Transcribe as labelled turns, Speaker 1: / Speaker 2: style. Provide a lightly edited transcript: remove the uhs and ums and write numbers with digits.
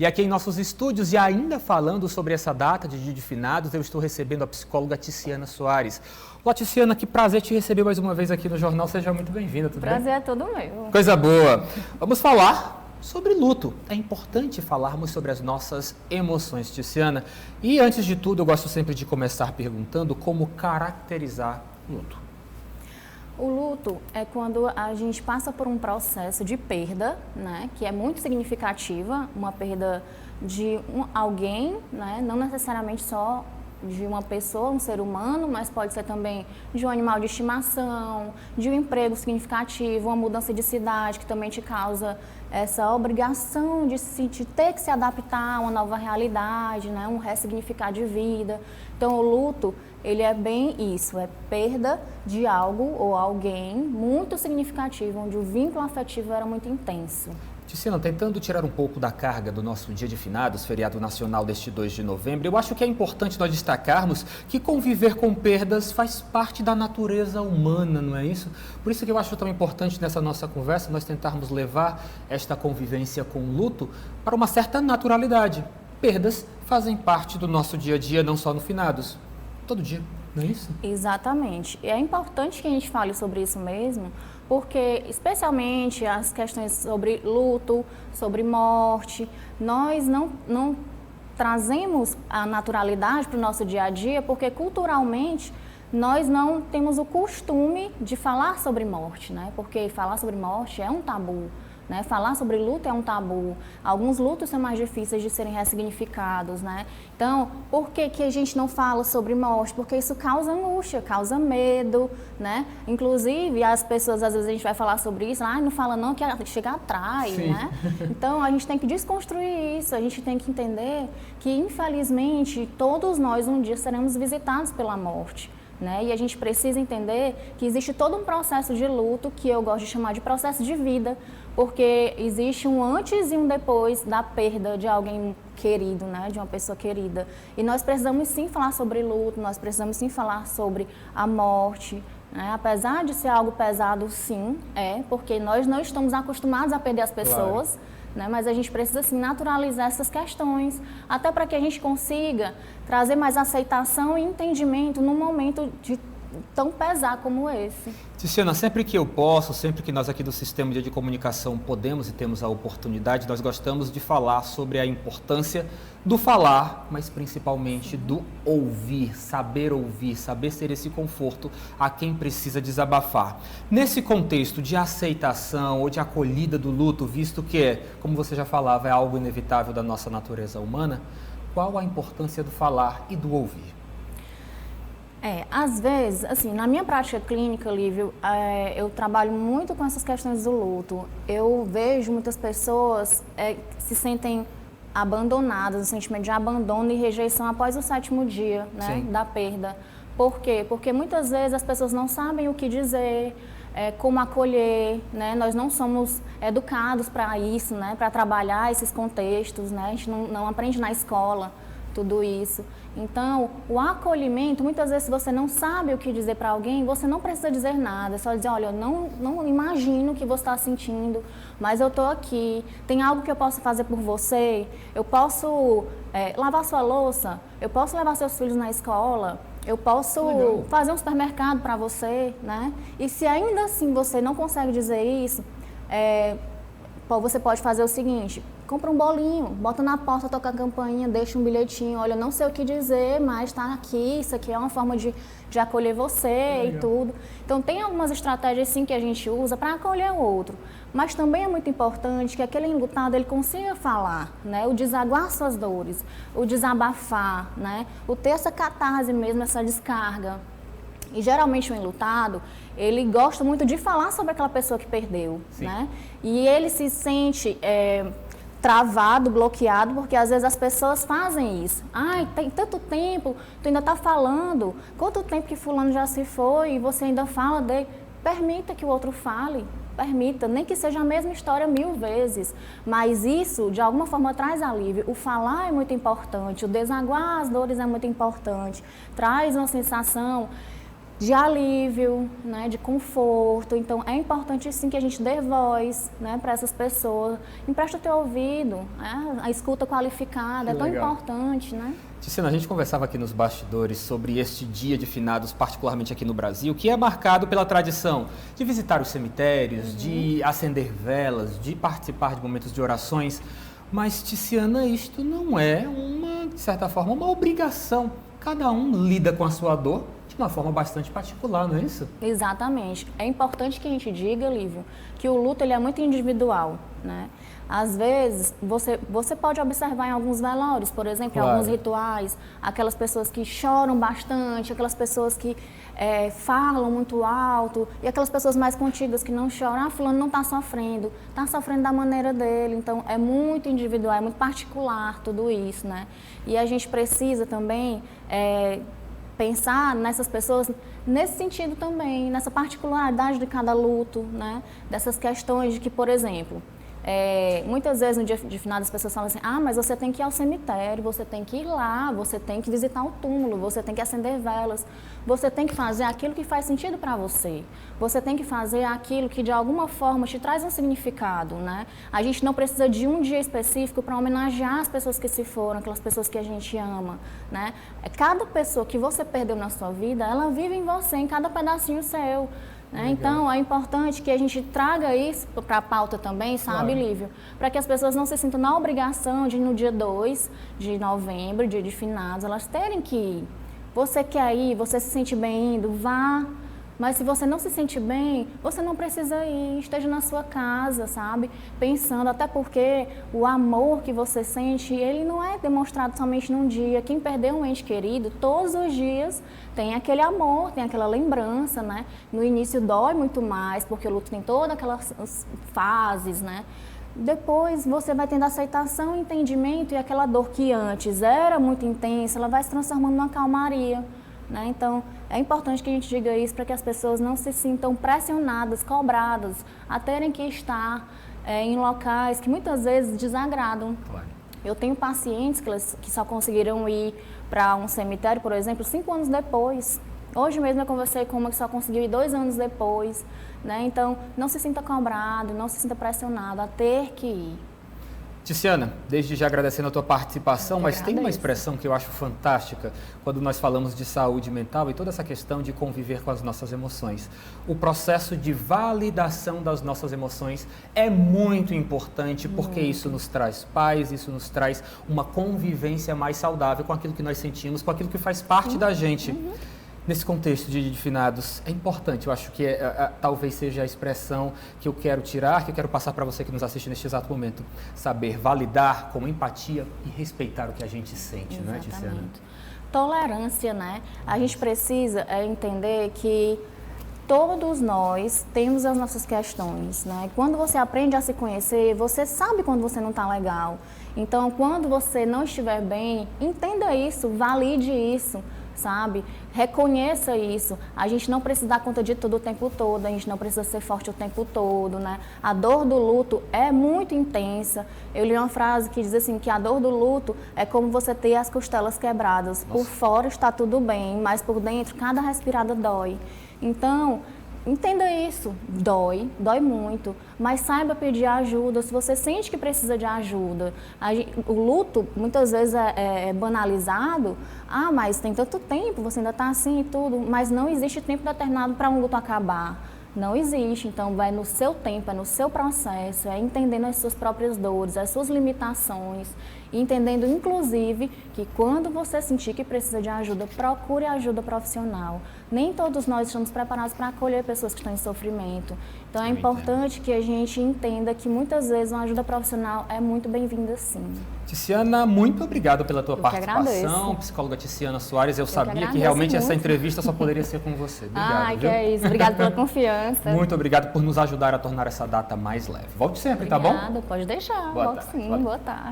Speaker 1: E aqui em nossos estúdios, e ainda falando sobre essa data de Dia de Finados, eu estou recebendo a psicóloga Ticiana Soares. Olá, Ticiana, que prazer te receber mais uma vez aqui no jornal. Seja muito bem-vinda, tudo bem?
Speaker 2: Prazer é todo meu.
Speaker 1: Coisa boa. Vamos falar sobre luto. É importante falarmos sobre as nossas emoções, Ticiana. E antes de tudo, eu gosto sempre de começar perguntando como caracterizar o luto.
Speaker 2: O luto é quando a gente passa por um processo de perda, né, que é muito significativa, uma perda de alguém, né, não necessariamente só de uma pessoa, um ser humano, mas pode ser também de um animal de estimação, de um emprego significativo, uma mudança de cidade que também te causa essa obrigação de ter que se adaptar a uma nova realidade, né, um ressignificar de vida. Então, o luto, ele é bem isso, é perda de algo ou alguém muito significativo, onde o vínculo afetivo era muito intenso.
Speaker 1: Ticiana, tentando tirar um pouco da carga do nosso Dia de Finados, feriado nacional deste 2 de novembro, eu acho que é importante nós destacarmos que conviver com perdas faz parte da natureza humana, não é isso? Por isso que eu acho tão importante nessa nossa conversa nós tentarmos levar esta convivência com o luto para uma certa naturalidade. Perdas fazem parte do nosso dia a dia, não só no Finados, todo dia, não é isso?
Speaker 2: Exatamente. E é importante que a gente fale sobre isso mesmo, porque especialmente as questões sobre luto, sobre morte, nós não trazemos a naturalidade para o nosso dia a dia, porque culturalmente nós não temos o costume de falar sobre morte, né? Porque falar sobre morte é um tabu. Né? Falar sobre luto é um tabu. Alguns lutos são mais difíceis de serem ressignificados, né? Então, por que a gente não fala sobre morte? Porque isso causa angústia, causa medo, né? Inclusive, as pessoas, às vezes a gente vai falar sobre isso, não fala não, que chega atrás, né? Então, a gente tem que desconstruir isso, a gente tem que entender que, infelizmente, todos nós um dia seremos visitados pela morte. Né? E a gente precisa entender que existe todo um processo de luto, que eu gosto de chamar de processo de vida, porque existe um antes e um depois da perda de alguém querido, né? De uma pessoa querida. E nós precisamos sim falar sobre luto, nós precisamos sim falar sobre a morte, né? Apesar de ser algo pesado, sim, porque nós não estamos acostumados a perder as pessoas. Claro. Né? Mas a gente precisa assim, naturalizar essas questões, até para que a gente consiga trazer mais aceitação e entendimento num momento tão pesado como esse.
Speaker 1: Ticiana, sempre que eu posso, sempre que nós aqui do Sistema de Comunicação podemos e temos a oportunidade, nós gostamos de falar sobre a importância do falar, mas principalmente do ouvir, saber ser esse conforto a quem precisa desabafar. Nesse contexto de aceitação ou de acolhida do luto, visto que, como você já falava, é algo inevitável da nossa natureza humana, qual a importância do falar e do ouvir?
Speaker 2: Às vezes, assim, na minha prática clínica, Lívio, eu trabalho muito com essas questões do luto. Eu vejo muitas pessoas que se sentem abandonadas, o sentimento de abandono e rejeição após o 7º dia, né, da perda. Por quê? Porque muitas vezes as pessoas não sabem o que dizer, como acolher, né? Nós não somos educados para isso, né, para trabalhar esses contextos, né? A gente não aprende na escola tudo isso. Então, o acolhimento, muitas vezes, se você não sabe o que dizer para alguém, você não precisa dizer nada, é só dizer, olha, eu não imagino o que você está sentindo, mas eu estou aqui, tem algo que eu posso fazer por você, eu posso lavar sua louça, eu posso levar seus filhos na escola, eu posso fazer um supermercado para você, né? E se ainda assim você não consegue dizer isso, você pode fazer o seguinte: compra um bolinho, bota na porta, toca a campainha, deixa um bilhetinho, olha, não sei o que dizer, mas está aqui, isso aqui é uma forma de acolher você e tudo. Então, tem algumas estratégias sim que a gente usa para acolher o outro, mas também é muito importante que aquele enlutado ele consiga falar, né? O desaguar suas dores, o desabafar, né? O ter essa catarse mesmo, essa descarga. E geralmente o enlutado, ele gosta muito de falar sobre aquela pessoa que perdeu, né? E ele se sente travado, bloqueado, porque às vezes as pessoas fazem isso. Ai, tem tanto tempo, tu ainda está falando, quanto tempo que fulano já se foi e você ainda fala dele. Permita que o outro fale, permita, nem que seja a mesma história 1000 vezes, mas isso de alguma forma traz alívio. O falar é muito importante, o desaguar as dores é muito importante, traz uma sensação de alívio, né, de conforto. Então, é importante sim que a gente dê voz, né, para essas pessoas. Empresta o teu ouvido, né? A escuta qualificada é tão importante, né?
Speaker 1: Tiziana, a gente conversava aqui nos bastidores sobre este dia de finados, particularmente aqui no Brasil, que é marcado pela tradição de visitar os cemitérios, de acender velas, de participar de momentos de orações. Mas, Tiziana, isto não é de certa forma, uma obrigação. Cada um lida com a sua dor de uma forma bastante particular, não é isso?
Speaker 2: Exatamente. É importante que a gente diga, Lívio, que o luto ele é muito individual, né? Às vezes, você pode observar em alguns velórios, por exemplo, em alguns rituais, aquelas pessoas que choram bastante, aquelas pessoas que falam muito alto, e aquelas pessoas mais contidas que não choram. Fulano não está sofrendo da maneira dele. Então, é muito individual, é muito particular tudo isso, né? E a gente precisa também pensar nessas pessoas nesse sentido também, nessa particularidade de cada luto, né? Dessas questões de que, por exemplo, muitas vezes no dia de finados as pessoas falam assim, mas você tem que ir ao cemitério, você tem que ir lá, você tem que visitar o túmulo, você tem que acender velas, você tem que fazer aquilo que faz sentido para você tem que fazer aquilo que de alguma forma te traz um significado, né? A gente não precisa de um dia específico para homenagear as pessoas que se foram, aquelas pessoas que a gente ama, né? Cada pessoa que você perdeu na sua vida, ela vive em você, em cada pedacinho seu. Então, é importante que a gente traga isso para a pauta também, sabe, Lívio? Para que as pessoas não se sintam na obrigação de, no dia 2 de novembro, dia de finados, elas terem que ir. Você quer ir, você se sente bem indo, vá. Mas se você não se sente bem, você não precisa ir, esteja na sua casa, sabe? Pensando, até porque o amor que você sente, ele não é demonstrado somente num dia. Quem perdeu um ente querido, todos os dias tem aquele amor, tem aquela lembrança, né? No início dói muito mais, porque o luto tem todas aquelas fases, né? Depois você vai tendo aceitação, entendimento, e aquela dor que antes era muito intensa, ela vai se transformando numa calmaria. Então, é importante que a gente diga isso para que as pessoas não se sintam pressionadas, cobradas, a terem que estar em locais que muitas vezes desagradam.
Speaker 1: Claro.
Speaker 2: Eu tenho pacientes que só conseguiram ir para um cemitério, por exemplo, 5 anos depois. Hoje mesmo eu conversei com uma que só conseguiu ir 2 anos depois. Então, não se sinta cobrado, não se sinta pressionado a ter que ir.
Speaker 1: Tiziana, desde já agradecendo a tua participação, mas tem uma expressão que eu acho fantástica quando nós falamos de saúde mental e toda essa questão de conviver com as nossas emoções. O processo de validação das nossas emoções é muito importante porque isso nos traz paz, isso nos traz uma convivência mais saudável com aquilo que nós sentimos, com aquilo que faz parte da gente. Nesse contexto de finados, é importante, eu acho que talvez seja a expressão que eu quero tirar, que eu quero passar para você que nos assiste neste exato momento. Saber validar com empatia e respeitar o que a gente sente, não é, Tiziana?
Speaker 2: Tolerância, né? A gente precisa entender que todos nós temos as nossas questões, né? Quando você aprende a se conhecer, você sabe quando você não está legal. Então, quando você não estiver bem, entenda isso, valide isso, sabe? Reconheça isso. A gente não precisa dar conta de tudo o tempo todo, a gente não precisa ser forte o tempo todo, né? A dor do luto é muito intensa. Eu li uma frase que diz assim, que a dor do luto é como você ter as costelas quebradas. Por fora está tudo bem, mas por dentro cada respirada dói. Então, entenda isso, dói muito, mas saiba pedir ajuda se você sente que precisa de ajuda. O luto muitas vezes é banalizado, mas tem tanto tempo, você ainda está assim e tudo, mas não existe tempo determinado para um luto acabar. Não existe, então vai no seu tempo, é no seu processo, é entendendo as suas próprias dores, as suas limitações, entendendo inclusive que quando você sentir que precisa de ajuda, procure ajuda profissional. Nem todos nós estamos preparados para acolher pessoas que estão em sofrimento. Então é importante que a gente entenda que muitas vezes uma ajuda profissional é muito bem-vinda sim.
Speaker 1: Tiziana, muito obrigado pela tua participação. Psicóloga Tiziana Soares, eu sabia que realmente essa entrevista só poderia ser com você. Obrigado,
Speaker 2: que é isso. Obrigada pela confiança.
Speaker 1: Muito obrigado por nos ajudar a tornar essa data mais leve. Volte sempre, tá bom?
Speaker 2: Obrigada, pode deixar. Volto sim. Boa tarde.